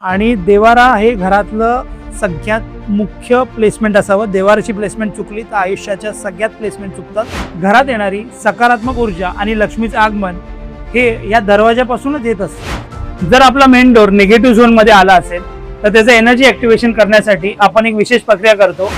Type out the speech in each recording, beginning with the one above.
आणि देवारा हे घरातलं सगळ्यात मुख्य प्लेसमेंट असावं. देवाराची प्लेसमेंट चुकली तर आयुष्याच्या सगळ्यात प्लेसमेंट चुकतात. घरात येणारी सकारात्मक ऊर्जा आणि लक्ष्मीचं आगमन हे या दरवाजापासूनच येत असतं. जर आपला मेन डोर निगेटिव्ह झोन मध्ये आला असेल तर त्याचं एनर्जी ऍक्टिव्हेशन करण्यासाठी आपण एक विशेष प्रक्रिया करतो.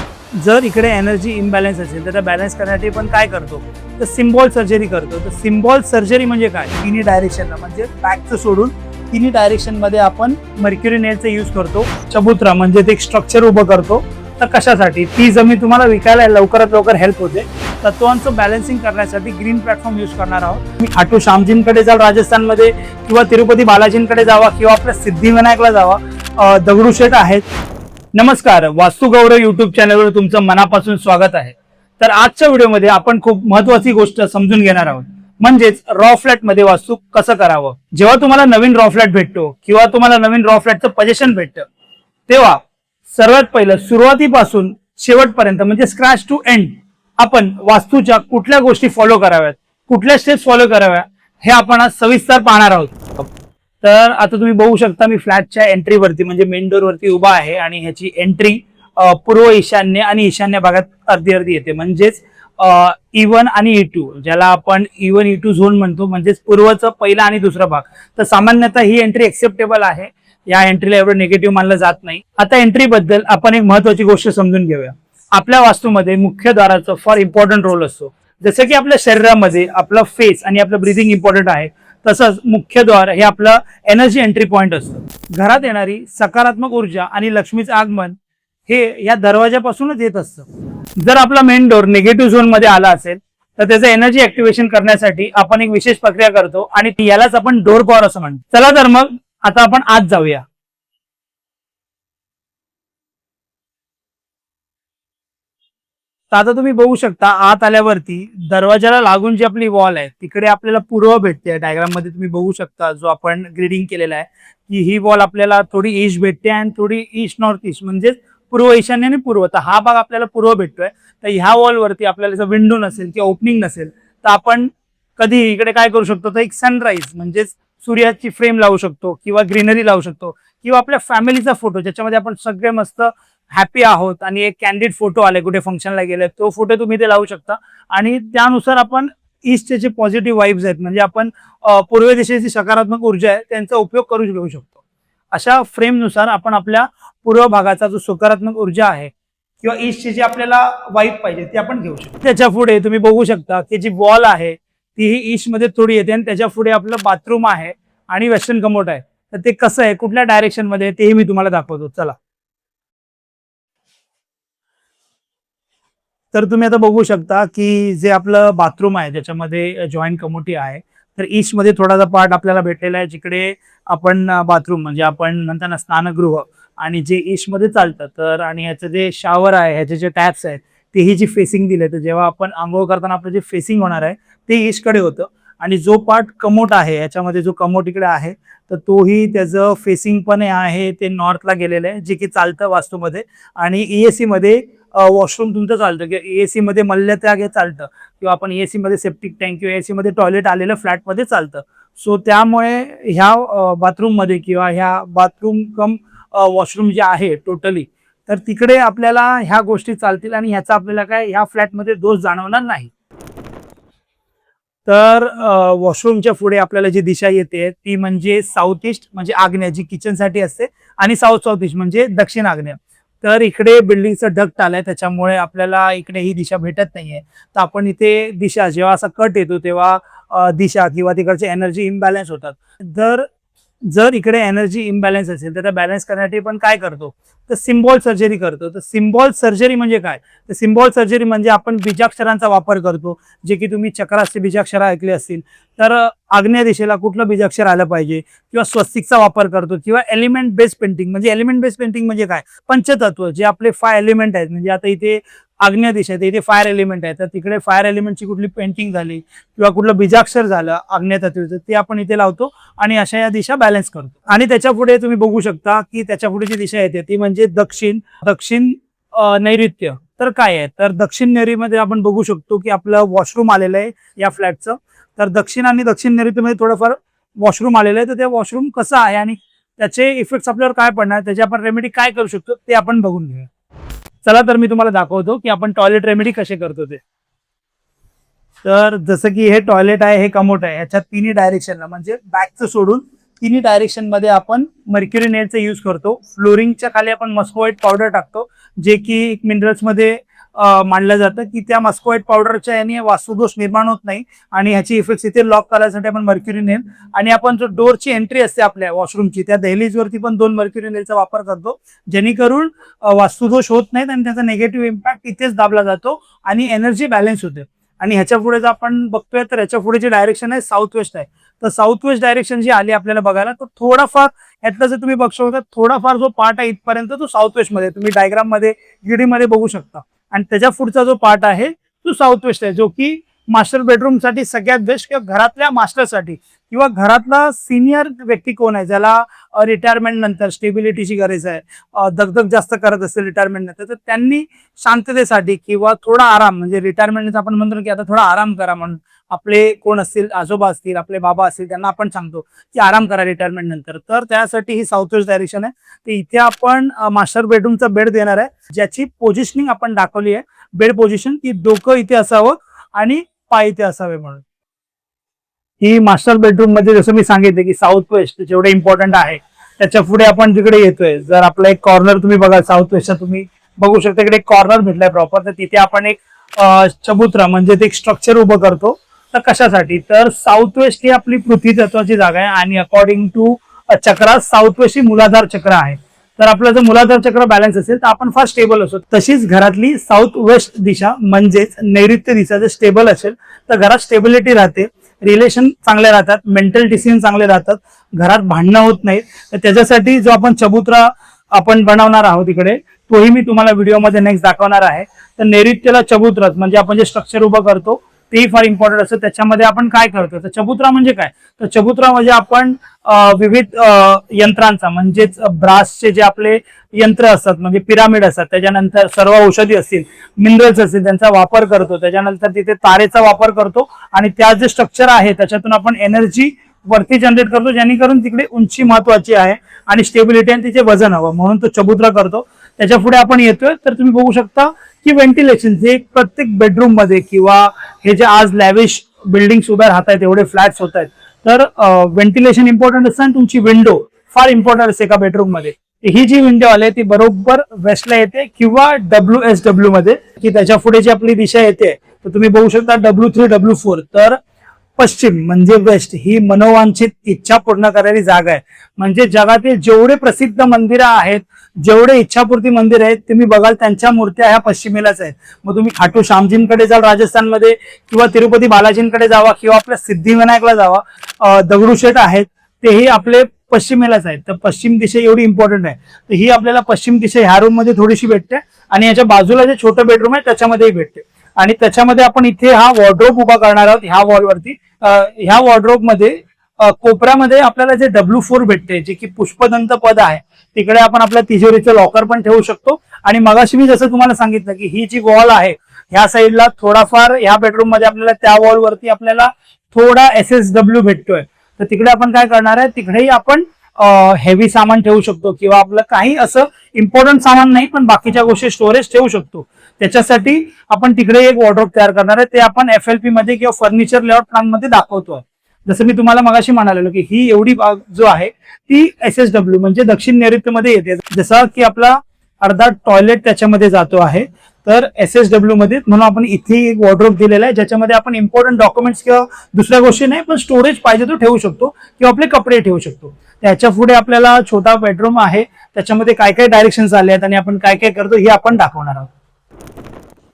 जर इकडे एनर्जी इम्बॅलन्स असेल तर बॅलन्स करण्यासाठी पण काय करतो तर सिम्बॉल सर्जरी करतो. तर सिम्बॉल सर्जरी म्हणजे काय, तिन्ही डायरेक्शनला म्हणजे बॅकचं सोडून तिन्ही डायरेक्शन मध्ये आपण मर्क्युरी नेलचा यूज करतो. चबुत्रा म्हणजे ते एक स्ट्रक्चर उभं करतो. तर कशासाठी, ती जमीन तुम्हाला विकायला लवकरात लवकर हेल्प होते. तत्वांचं बॅलन्सिंग करण्यासाठी ग्रीन प्लॅटफॉर्म यूज करणार आहोत. तुम्ही खाटू श्यामजींकडे जाल राजस्थानमध्ये, किंवा तिरुपती बालाजींकडे जावा, किंवा आपल्या सिद्धिविनायकला जावा, दगडूशेठ आहेत. नमस्कार, वास्तू गौरव युट्यूब चॅनलवर तुमचं मनापासून स्वागत आहे. तर आजच्या व्हिडिओमध्ये आपण खूप महत्वाची गोष्ट समजून घेणार आहोत, म्हणजेच रॉ फ्लॅट मध्ये वास्तू कसं करावं. जेव्हा तुम्हाला नवीन रॉ फ्लॅट भेटतो किंवा तुम्हाला नवीन रॉ फ्लॅटचं पोझिशन भेटतं, तेव्हा सर्वात पहिलं सुरुवातीपासून शेवटपर्यंत म्हणजे स्क्रॅच टू एंड आपण वास्तूच्या कुठल्या गोष्टी फॉलो कराव्यात, कुठल्या स्टेप्स फॉलो कराव्या, हे आपण आज सविस्तर पाहणार आहोत. तर आता तुम्ही बघू शकता, मी फ्लॅटच्या एंट्रीवरती म्हणजे मेन डोर वरती उभा आहे आणि ह्याची एंट्री पूर्व ईशान्य आणि ईशान्य भागात अर्धी अर्धी येते. म्हणजेच E1 आणि E2, ज्याला आपण E1 E2 झोन म्हणतो, म्हणजेच पूर्वचं पहिला आणि दुसरा भाग. तर सामान्यतः ही एंट्री एक्सेप्टेबल आहे. या एंट्रीला एवढं निगेटिव्ह मानलं जात नाही. आता एंट्री बद्दल आपण एक महत्वाची गोष्ट समजून घेऊया. आपल्या वास्तूमध्ये मुख्य द्वाराचा फार इम्पॉर्टंट रोल असतो. जसं की आपल्या शरीरामध्ये आपला फेस आणि आपलं ब्रीदिंग इम्पॉर्टंट आहे, तसंच मुख्य द्वार हे आपलं एनर्जी एंट्री पॉइंट असतं. घरात येणारी सकारात्मक ऊर्जा आणि लक्ष्मीचं आगमन हे या दरवाजापासूनच येत असतं. जर आपला मेन डोर निगेटिव्ह झोन मध्ये आला असेल तर त्याचं एनर्जी ऍक्टिव्हेशन करण्यासाठी आपण एक विशेष प्रक्रिया करतो आणि यालाच आपण डोर पॉवर असं म्हणतो. चला तर मग आता आपण आत जाऊया. तर आता तुम्ही बघू शकता, आत आल्यावरती दरवाजाला लागून जी आपली वॉल आहे तिकडे आपल्याला पूर्व भेटते. डायग्राम मध्ये तुम्ही बघू शकता, जो आपण ग्रीडिंग केलेला आहे की ही वॉल आपल्याला थोडी ईस्ट भेटते आणि थोडी ईस्ट नॉर्थ ईस्ट, म्हणजेच पूर्व ईशान्य आणि पूर्व. तर हा भाग आपल्याला पूर्व भेटतोय. तर ह्या वॉलवरती आपल्याला जर विंडो नसेल किंवा ओपनिंग नसेल तर आपण कधी इकडे काय करू शकतो, तर एक सनराईज म्हणजेच सूर्याची फ्रेम लावू शकतो, किंवा ग्रीनरी लावू शकतो, किंवा आपल्या फॅमिलीचा फोटो ज्याच्यामध्ये आपण सगळे मस्त हॅपी आहोत आणि एक कॅन्डिड फोटो आले, कुठे फंक्शनला गेले, तो फोटो तुम्ही ते लावू शकता. आणि त्यानुसार आपण ईस्टचे जे पॉझिटिव्ह वाईब्स आहेत, म्हणजे आपण पूर्व दिशेची सकारात्मक ऊर्जा आहे त्यांचा उपयोग करू घेऊ शकतो. अशा फ्रेमनुसार आपण आपल्या पूर्व भागाचा जो सकारात्मक ऊर्जा आहे किंवा ईस्टची जी आपल्याला वाईब पाहिजे ती आपण घेऊ शकतो. त्याच्या पुढे तुम्ही बघू शकता की जी वॉल आहे ती ही ईस्ट मध्ये थोडी येते आणि त्याच्या पुढे आपलं बाथरूम आहे आणि वेस्टर्न कमोड आहे. तर ते कसं आहे, कुठल्या डायरेक्शन मध्ये, तेही मी तुम्हाला दाखवतो. चला. तर तुम्ही आता बघू शकता की जे आपलं बाथरूम आहे ज्याच्यामध्ये जॉईंट कमोटी आहे, तर ईस्ट मध्ये थोडासा पार्ट आपल्याला भेटलेला आहे, जिकडे आपण बाथरूम म्हणजे आपण नंतर ना स्नानगृह आणि जे ईस्ट मध्ये चालतं. तर आणि ह्याचं जे शॉवर आहे, ह्याचे जे टॅप्स आहेत तेही जी फेसिंग दिले, तर जेव्हा आपण आंघोळ करताना आपलं जे फेसिंग होणार आहे ते ईस्टकडे होतं. आणि जो पार्ट कमोट आहे ह्याच्यामध्ये, जो कमोट इकडे आहे, तर तोही त्याचं फेसिंग पण आहे ते नॉर्थला गेलेलं आहे, जे की चालतं वास्तूमध्ये. आणि ईएससी मध्ये वॉशरूम तुमचं चालतं, किंवा ईएससी मध्ये मल्लत्याग हे चालतं, किंवा आपण ईएससी मध्ये सेप्टिक टँक किंवा एसी मध्ये टॉयलेट आलेलं फ्लॅटमध्ये चालतं. सो त्यामुळे ह्या बाथरूम मध्ये किंवा ह्या बाथरूम कम वॉशरूम जे आहे टोटली, तर तिकडे आपल्याला ह्या गोष्टी चालतील आणि ह्याचा आपल्याला काय ह्या फ्लॅटमध्ये दोष जाणवणार नाही. तर वॉशरूमच्या पुढे आपल्याला जी दिशा येते ती म्हणजे साऊथ ईस्ट म्हणजे आग्नेय, जी किचनसाठी असते, आणि साऊथ साऊथ ईस्ट म्हणजे दक्षिण आग्नेय. तर इकडे बिल्डिंगचं डक्ट आलंय, त्याच्यामुळे आपल्याला इकडे ही दिशा भेटत नाहीये. तर आपण इथे दिशा जेव्हा असा कट येतो तेव्हा दिशा किंवा तिकडचे एनर्जी इम्बॅलन्स होतात. जर इकडे एनर्जी इम्बॅलन्स असेल तर बॅलन्स करण्यासाठी पण काय करतो, तर सिम्बॉल सर्जरी करतो. तर सिम्बॉल सर्जरी म्हणजे काय, तर सिम्बॉल सर्जरी म्हणजे आपण बीजाक्षरांचा वापर करतो, जे की तुम्ही चक्राचे बीजाक्षर ऐकले असतील. तर आग्नेय दिशेला कुठलं बीजाक्षर आलं पाहिजे, किंवा स्वस्तिकचा वापर करतो, किंवा एलिमेंट बेस्ड पेंटिंग. म्हणजे एलिमेंट बेस्ड पेंटिंग म्हणजे काय, पंचतत्व जे आपले 5 एलिमेंट आहेत. म्हणजे आता इथे आग्नेय दिशा आहे, इथे फायर एलिमेंट आहे, तर तिकडे फायर एलिमेंटची कुठली पेंटिंग झाली किंवा कुठलं बीजाक्षर झालं आग्नेय तत्वाचं, ते आपण इथे लावतो आणि अशा या दिशा बॅलन्स करतो. आणि त्याच्या पुढे तुम्ही बघू शकता की त्याच्या पुढे जी दिशा येते ती म्हणजे दक्षिण दक्षिण नैऋत्य. तर काय आहे, तर दक्षिण नैऋत्यमध्ये आपण बघू शकतो की आपलं वॉशरूम आलेलं आहे या फ्लॅटचं. तर दक्षिण आणि दक्षिण नैऋत्यमध्ये थोडंफार वॉशरूम आलेलं आहे. तर ते वॉशरूम कसं आहे आणि त्याचे इफेक्ट्स आपल्यावर काय पडणार, त्याची आपण रेमेडी काय करू शकतो ते आपण बघून घेऊया. चला तर मी तुम्हाला दाखवतो की आपण टॉयलेट रेमेडी कसे करतो ते. तर जसं की हे टॉयलेट आहे, हे कमोट आहे, याच्या तिन्ही डायरेक्शनला म्हणजे बॅकचं सोडून तिन्ही डायरेक्शन मध्ये आपण मर्क्युरी नेलचा यूज करतो. फ्लोरिंगच्या खाली आपण मस्को व्हाईट पावडर टाकतो, जे की मिनरल्स मध्ये मांडलं जातं की त्या मस्को व्हाईट पावडरच्या याने वास्तुदोष निर्माण होत नाही आणि ह्याची इफेक्ट इथे लॉक करायसाठी आपण मर्क्युरी नेल आणि आपण जो डोरची एंट्री असते आपल्या वॉशरूमची त्या दहलीजवरती पण 2 मर्क्युरी नेलचा वापर करतो, जेणेकरून वास्तुदोष होत नाहीत आणि त्याचा निगेटिव्ह इम्पॅक्ट इथेच दाबला जातो आणि एनर्जी बॅलन्स होते. आणि ह्याच्या पुढे जर आपण बघतोय तर ह्याच्या पुढे जी डायरेक्शन आहे साऊथ वेस्ट आहे. तर साऊथ वेस्ट डायरेक्शन जी आली आपल्याला बघायला, तर थोडाफार ह्यातला जर तुम्ही बघू शकता थोडाफार जो पार्ट आहे इथपर्यंत तो साऊथ वेस्ट मध्ये तुम्ही डायग्राम मध्ये मध्ये बघू शकता. आणि त्याच्या पुढचा जो पार्ट आहे तो साऊथ वेस्ट आहे, जो की मास्टर बेडरूम साठी सगळ्यात बेस्ट किंवा घरातल्या मास्टरसाठी किंवा घरातला सिनियर व्यक्ती कोण आहे ज्याला रिटायरमेंट नंतर स्टेबिलिटीची गरज आहे, दगदग जास्त करत असेल रिटायरमेंट नंतर, तर त्यांनी शांततेसाठी किंवा थोडा आराम म्हणजे रिटायरमेंट आपण म्हणतो की आता थोडा आराम करा म्हणून आपले कोण असतील, आजोबा असतील, आपले बाबा असतील, त्यांना आपण सांगतो की आराम करा रिटायरमेंट नंतर. तर त्यासाठी ही साऊथ वेस्ट डायरेक्शन आहे. तर इथे आपण मास्टर बेडरूमचा बेड देणार आहे, ज्याची पोझिशनिंग आपण दाखवली आहे. बेड पोझिशन की डोकं इथे असावं आणि पाय इथे असावे म्हणून. ही मास्टर बेडरूम मध्ये जसं मी सांगितले की साऊथ वेस्ट जेवढे इम्पॉर्टंट आहे त्याच्या पुढे आपण जिकडे येतोय, जर आपला एक कॉर्नर तुम्ही बघा साऊथ वेस्टचा, तुम्ही बघू शकता इकडे एक कॉर्नर भेटलाय प्रॉपर, तर तिथे आपण एक चबुत्रा म्हणजे ते एक स्ट्रक्चर उभं करतो. तर कशासाठी, तर साऊथ वेस्ट ही आपली पृथ्वी तत्वाची जागा आहे आणि according to chakra south west ही मूलाधार चक्र आहे. तर आपलं जर मूलाधार चक्र बॅलन्स असेल तर आपण फार स्टेबल असतो. तशीच घरातली साऊथ वेस्ट दिशा म्हणजेच नैऋत्य दिशा जर स्टेबल असेल तर घरात स्टेबिलिटी राहते, रिलेशन चांगले राहतात, मेंटल डिसिजन चांगले राहतात, घरात भांडणं होत नाहीत. तर त्याच्यासाठी जो आपण चबुत्रा आपण बनवणार आहोत इकडे, तोही मी तुम्हाला व्हिडिओमध्ये नेक्स्ट दाखवणार आहे. तर नैऋत्यला चबुत्रा म्हणजे आपण जे स्ट्रक्चर उभं करतो तेही फार इम्पॉर्टंट असतं. त्याच्यामध्ये आपण काय करतो, तर चबुत्रा म्हणजे काय, तर चबुत्रा म्हणजे आपण विविध यंत्रांचा म्हणजेच ब्रासचे जे आपले यंत्र असतात म्हणजे पिरामिड असतात, त्याच्यानंतर सर्व औषधी असतील, मिनरल्स असतील, त्यांचा वापर करतो. त्याच्यानंतर तिथे तारेचा वापर करतो आणि त्या जे स्ट्रक्चर आहे त्याच्यातून आपण एनर्जी वरती जनरेट करतो, जेणेकरून तिकडे उंची महत्वाची आहे आणि स्टेबिलिटी आणि तिचे वजन हवं म्हणून तो चबुत्रा करतो. त्याच्या पुढे आपण येतोय तर तुम्ही बघू शकता की व्हेंटिलेशन जे प्रत्येक बेडरूम मध्ये किंवा हे जे आज लॅविश बिल्डिंग्स उभ्या राहत आहेत, एवढे फ्लॅट्स होत आहेत, तर व्हेंटिलेशन इम्पॉर्टंट असतं आणि तुमची विंडो फार इम्पॉर्टंट असते एका बेडरूम मध्ये. ही जी विंडो आली ती बरोबर वेस्टला येते किंवा WSW मध्ये, की त्याच्या पुढे जी आपली दिशा येते तर तुम्ही बघू शकता W3 W4. तर पश्चिम म्हणजे वेस्ट ही मनोवांछित इच्छा पूर्ण करणारी जागा आहे. म्हणजे जगातील जेवढे प्रसिद्ध मंदिरं आहेत, जेवढे इच्छापूर्ती मंदिर आहेत, तुम्ही बघाल त्यांच्या मूर्त्या ह्या पश्चिमेलाच आहेत. मग तुम्ही खाटू श्यामजींकडे जाल राजस्थानमध्ये किंवा तिरुपती बालाजींकडे जावा किंवा आपल्या सिद्धिविनायकला जावा, दगडूशेठ आहेत तेही आपले पश्चिमेलाच आहेत. तर पश्चिम दिशा एवढी इम्पॉर्टंट आहे. तर ही आपल्याला पश्चिम दिशा ह्या रूम मध्ये थोडीशी भेटते आणि याच्या बाजूला जे छोटं बेडरूम आहे त्याच्यामध्येही भेटते. आणि त्याच्यामध्ये आपण इथे हा वॉर्डरोब उभा करणार आहोत ह्या वॉलवरती. ह्या वॉर्डरोब मध्ये कोपऱ्यामध्ये आपल्याला जे W4 भेटते, जे की पुष्पदंत पद आहे, तिकडे आपण आपल्या तिजोरीचं लॉकर पण ठेवू शकतो. आणि मगाशी मी जसं तुम्हाला सांगितलं की ही जी वॉल आहे ह्या साईडला थोडाफार ह्या बेडरूम मध्ये आपल्याला त्या वॉलवरती आपल्याला थोडा SSW भेटतोय, तर तिकडे आपण काय करणार आहे, तिकडेही आपण हेवी सामान ठेवू शकतो किंवा आपलं काही असं इम्पॉर्टंट सामान नाही पण बाकीच्या गोष्टी स्टोरेज ठेवू शकतो. त्याच्यासाठी आपण तिकडे एक वॉर्डरोब तयार करणार आहे. ते आपण FLP मध्ये किंवा फर्निचर लेआउट प्लॅन मध्ये दाखवतोय. जसं मी तुम्हाला मगाशी म्हणालेलो की ही एवढी बाग जो आहे ती SSW म्हणजे दक्षिण नैऋत्य मध्ये येते. जसं की आपला अर्धा टॉयलेट त्याच्यामध्ये जातो आहे, तर SSW मध्ये, म्हणून आपण इथे एक वॉर्डरोब दिलेला आहे ज्याच्यामध्ये आपण इम्पॉर्टंट डॉक्युमेंट्स किंवा दुसऱ्या गोष्टी नाही पण स्टोरेज पाहिजे तो ठेवू शकतो किंवा आपले कपडे ठेवू शकतो. त्याच्या पुढे आपल्याला छोटा बेडरूम आहे, त्याच्यामध्ये काय काय डायरेक्शन्स आले आहेत आणि आपण काय काय करतो हे आपण दाखवणार आहोत.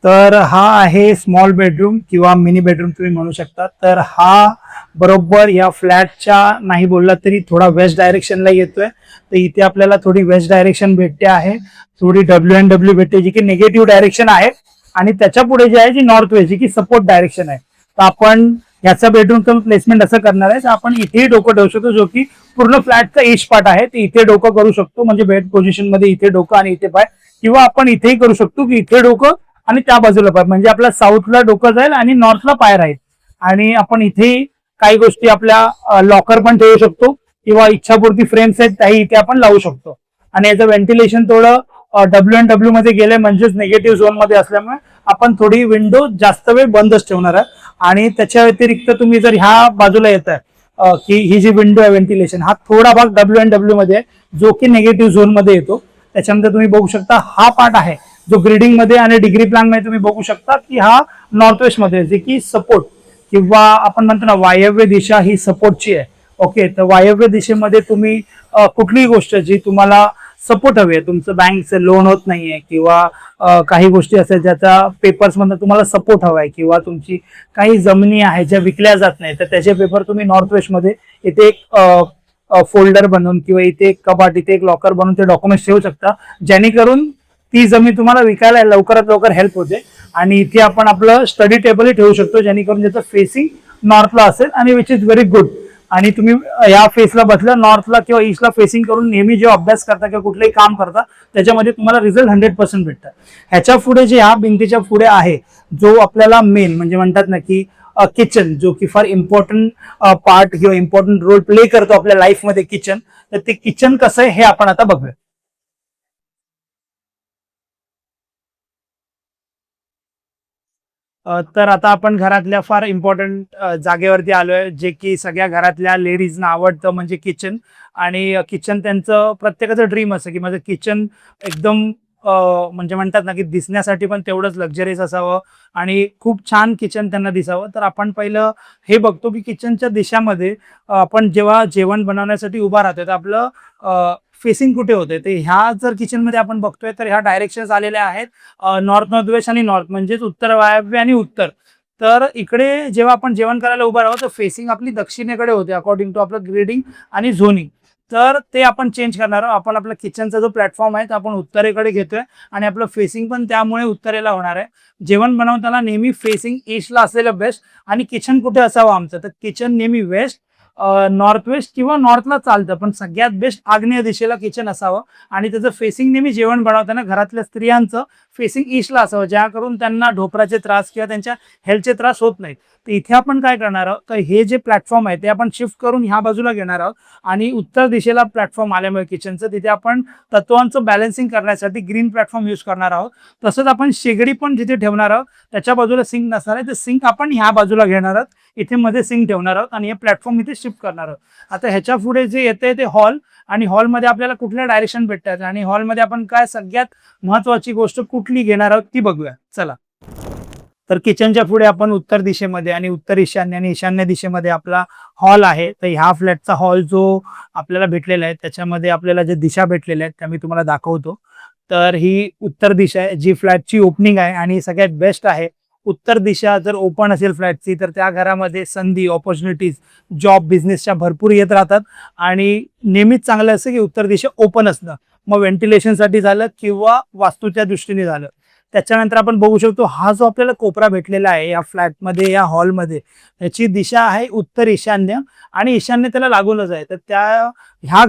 तर हा आहे स्मॉल बेडरूम किंवा मिनी बेडरूम तुम्ही म्हणू शकता. तर हा बरोबर या फ्लॅटच्या नाही बोलला तरी थोडा वेस्ट डायरेक्शनला येतोय. तर इथे आपल्याला थोडी वेस्ट डायरेक्शन भेटते आहे, थोडी WNW भेटते जी की निगेटिव्ह डायरेक्शन आहे आणि त्याच्या पुढे जी आहे जी नॉर्थ वेस्ट जी की सपोर्ट डायरेक्शन आहे. तर आपण याचा बेडरूमचं प्लेसमेंट असं करणार आहे, तर आपण इथेही डोकं ठेवू शकतो, जो की पूर्ण फ्लॅटचा ईस्ट पार्ट आहे. ते इथे डोकं करू शकतो म्हणजे बेड पोझिशन मध्ये इथे डोकं आणि इथे पाय, किंवा आपण इथेही करू शकतो की इथे डोकं आणि त्या बाजूला पाय, म्हणजे आपल्या साऊथला डोकं जाईल आणि नॉर्थला पाय राहील. आणि आपण इथे काही गोष्टी आपल्या लॉकर पण ठेवू शकतो किंवा इच्छापूर्ती फ्रेम्स आहेत त्याही इथे आपण लावू शकतो. आणि याचं व्हेंटिलेशन थोडं WN मध्ये गेले म्हणजेच निगेटिव्ह झोन मध्ये असल्यामुळे आपण थोडी विंडो जास्त वेळ बंदच ठेवणार आहे. आणि त्याच्या व्यतिरिक्त तुम्ही जर ह्या बाजूला येत आहे की ही जी विंडो आहे व्हेंटिलेशन, हा थोडा भाग WN मध्ये आहे जो की निगेटिव्ह झोन मध्ये येतो. त्याच्यामध्ये तुम्ही बघू शकता हा पार्ट आहे जो ग्रीडिंग मध्ये आणि डिग्री प्लॅन मध्ये तुम्ही बघू शकता की हा नॉर्थ वेस्ट मध्ये, जे की सपोर्ट किंवा आपण म्हणतो ना वायव्य दिशा ही सपोर्टची आहे. ओके, तर वायव्य दिशेमध्ये तुम्ही कुठलीही गोष्ट जी तुम्हाला सपोर्ट हवी आहे, तुमचं बँकचं लोन होत नाहीये किंवा काही गोष्टी असेल ज्याचा पेपर्स मधून तुम्हाला सपोर्ट हवा आहे, किंवा तुमची काही जमिनी आहे ज्या विकल्या जात नाही, तर त्याचे पेपर तुम्ही नॉर्थ वेस्ट मध्ये इथे एक फोल्डर बनवून किंवा इथे एक कपाट, इथे एक लॉकर बनवून ते डॉक्युमेंट्स ठेवू शकता, जेणेकरून ती जमीन तुम्हाला विकायला लवकरात लवकर हेल्प होते. आणि इथे आपण आपलं स्टडी टेबलही ठेवू शकतो जेणेकरून ज्याचं फेसिंग नॉर्थला असेल आणि विच इज व्हेरी गुड. आणि तुम्ही या फेसला बसल्या नॉर्थला किंवा ईस्टला फेसिंग करून नेहमी जेव्हा अभ्यास करता किंवा कुठलंही काम करता त्याच्यामध्ये तुम्हाला रिझल्ट 100% भेटतात. ह्याच्या पुढे जे ह्या भिंतीच्या पुढे आहे जो आपल्याला मेन म्हणजे म्हणतात ना की किचन, जो की फार इम्पॉर्टंट पार्ट किंवा इम्पॉर्टंट रोल प्ले करतो आपल्या लाईफमध्ये किचन, तर ते किचन कसं आहे हे आपण आता बघूया. तर आता आपण घरातल्या फार इम्पॉर्टंट जागेवरती आलोय, जे की सगळ्या घरातल्या लेडीजना आवडतं म्हणजे किचन. आणि किचन त्यांचं प्रत्येकाचं ड्रीम असं की माझं किचन एकदम म्हणजे म्हणतात ना की दिसण्यासाठी पण तेवढंच लक्झरीज असावं आणि खूप छान किचन त्यांना दिसावं. तर आपण पहिलं हे बघतो की किचनच्या दिशामध्ये आपण जेव्हा जेवण बनवण्यासाठी उभा राहतोय तर आपलं फेसिंग कुठे होते. ते ह्या जर किचनमध्ये आपण बघतोय तर ह्या डायरेक्शन्स आलेल्या आहेत नॉर्थ नॉर्थ वेस्ट आणि नॉर्थ म्हणजेच उत्तर वायव्य आणि उत्तर. तर इकडे जेव्हा आपण जेवण करायला उभा राहू तर फेसिंग आपली दक्षिणेकडे होते अकॉर्डिंग टू आपलं ग्रेडिंग आणि झोनिंग. तर ते आपण चेंज करणार आहोत. आपण आपला किचनचा जो प्लॅटफॉर्म आहे तो आपण उत्तरेकडे घेतोय आणि आपलं फेसिंग पण त्यामुळे उत्तरेला होणार आहे. जेवण बनवताना नेहमी फेसिंग ईस्टला असलेलं बेस्ट. आणि किचन कुठे असावं आमचं, तर किचन नेहमी वेस्ट, नॉर्थ वेस्ट किंवा नॉर्थला चालतं, पण सगळ्यात बेस्ट आग्नेय दिशेला किचन असावं. आणि त्याचं फेसिंग नेहमी जेवण बनवताना घरातल्या स्त्रियांचं फेसिंग ईस्टला असावं, ज्याकरून त्यांना ढोपराचे त्रास किंवा त्यांच्या हेल्थचे त्रास होत नाहीत. तर इथे आपण काय करणार आहोत, तर हे जे प्लॅटफॉर्म आहे ते आपण शिफ्ट करून ह्या बाजूला घेणार आहोत. आणि उत्तर दिशेला प्लॅटफॉर्म आल्यामुळे किचनचं तिथे आपण तत्वांचं बॅलन्सिंग करण्यासाठी ग्रीन प्लॅटफॉर्म यूज करणार आहोत. तसंच आपण शेगडी पण जिथे ठेवणार आहोत त्याच्या बाजूला सिंक नसणार आहे, तर सिंक आपण ह्या बाजूला घेणार आहोत, इथे मध्ये सिंक ठेवणार आहोत आणि हे प्लॅटफॉर्म इथे शिफ्ट करणार आहोत. आता ह्याच्या पुढे जे येते ते हॉल. आणि हॉलमध्ये आपल्याला कुठल्या डायरेक्शन भेटतात आणि हॉलमध्ये आपण काय सगळ्यात महत्वाची गोष्ट कुठली घेणार आहोत ती बघूया. चला, तर किचनच्या पुढे आपण उत्तर दिशेमध्ये आणि उत्तर ईशान्य आणि ईशान्य दिशेमध्ये आपला हॉल आहे. तर ह्या फ्लॅटचा हॉल जो आपल्याला भेटलेला आहे त्याच्यामध्ये आपल्याला जे दिशा भेटलेल्या आहेत त्या मी तुम्हाला दाखवतो. तर ही उत्तर दिशा आहे जी फ्लॅटची ओपनिंग आहे आणि सगळ्यात बेस्ट आहे. उत्तर दिशा जर ओपन असेल फ्लॅटची तर त्या घरामध्ये संधी, ऑपॉर्च्युनिटीज, जॉब, बिझनेसच्या भरपूर येत राहतात. आणि नेहमीच चांगलं असं की उत्तर दिशा ओपन असणं, मग व्हेंटिलेशनसाठी झालं किंवा वास्तूच्या दृष्टीने झालं. त्याच्यानंतर आपण बघू शकतो हा जो आपल्याला कोपरा भेटलेला आहे या फ्लॅटमध्ये, या हॉलमध्ये, त्याची दिशा आहे उत्तर ईशान्य आणि ईशान्य त्याला लागूनच आहे. तर ह्या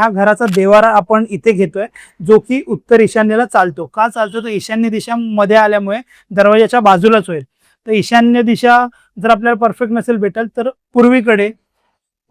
घराचा देवारा आपण इथे घेतोय जो की उत्तर ईशान्येला चालतो. का चालतो, तर ईशान्य दिशा मध्ये आल्यामुळे दरवाजाच्या बाजूलाच होईल. तर ईशान्य दिशा जर आपल्याला परफेक्ट नसेल भेटेल तर पूर्वीकडे,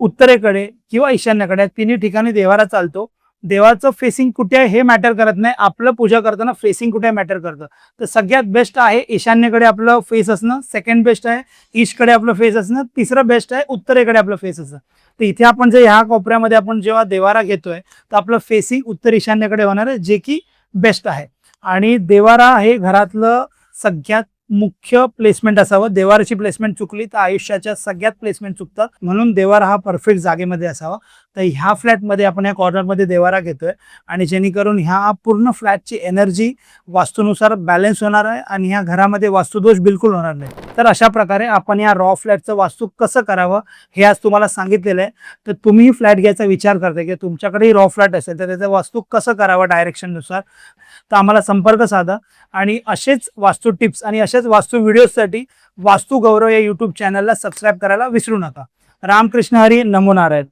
उत्तरेकडे किंवा ईशान्येकडे या तिन्ही ठिकाणी देवारा चालतो. देवाचं फेसिंग कुठे आहे हे मॅटर करत नाही, आपलं पूजा करताना फेसिंग कुठे मॅटर करतं. तर सगळ्यात बेस्ट आहे ईशान्येकडे आपलं फेस असणं, सेकंड बेस्ट आहे ईस्टकडे आपलं फेस असणं, तिसरं बेस्ट आहे उत्तरेकडे आपलं फेस असणं. तर इथे आपण जे ह्या कोपऱ्यामध्ये आपण जेव्हा देवारा घेतोय तर आपलं फेसिंग उत्तर ईशान्येकडे होणार आहे, जे की बेस्ट आहे. आणि देवारा हे घरातलं सगळ्यात मुख्य प्लेसमेंट असावं. देवाराची प्लेसमेंट चुकली तर आयुष्याच्या सगळ्यात प्लेसमेंट चुकतात, म्हणून देवारा हा परफेक्ट जागेमध्ये असावा. तर ह्या फ्लॅटमध्ये आपण ह्या कॉर्नरमध्ये देवारा घेतोय आणि जेणेकरून ह्या पूर्ण फ्लॅटची एनर्जी वास्तूनुसार बॅलन्स होणार आहे आणि ह्या घरामध्ये वास्तुदोष बिलकुल होणार नाही. तर अशा प्रकारे आपण या रॉ फ्लॅटचं वास्तू कसं करावं हे आज तुम्हाला सांगितलेलं आहे. तर तुम्ही फ्लॅट घ्यायचा विचार करताय की तुमच्याकडेही रॉ फ्लॅट असेल तर त्याचं वास्तू कसं करावं डायरेक्शननुसार, तर आम्हाला संपर्क साधा. आणि असेच वास्तू टिप्स आणि असेच वास्तू व्हिडिओसाठी वास्तू गौरव या यूट्यूब चॅनलला सबस्क्राईब करायला विसरू नका. रामकृष्ण हरी, नमो नारायण.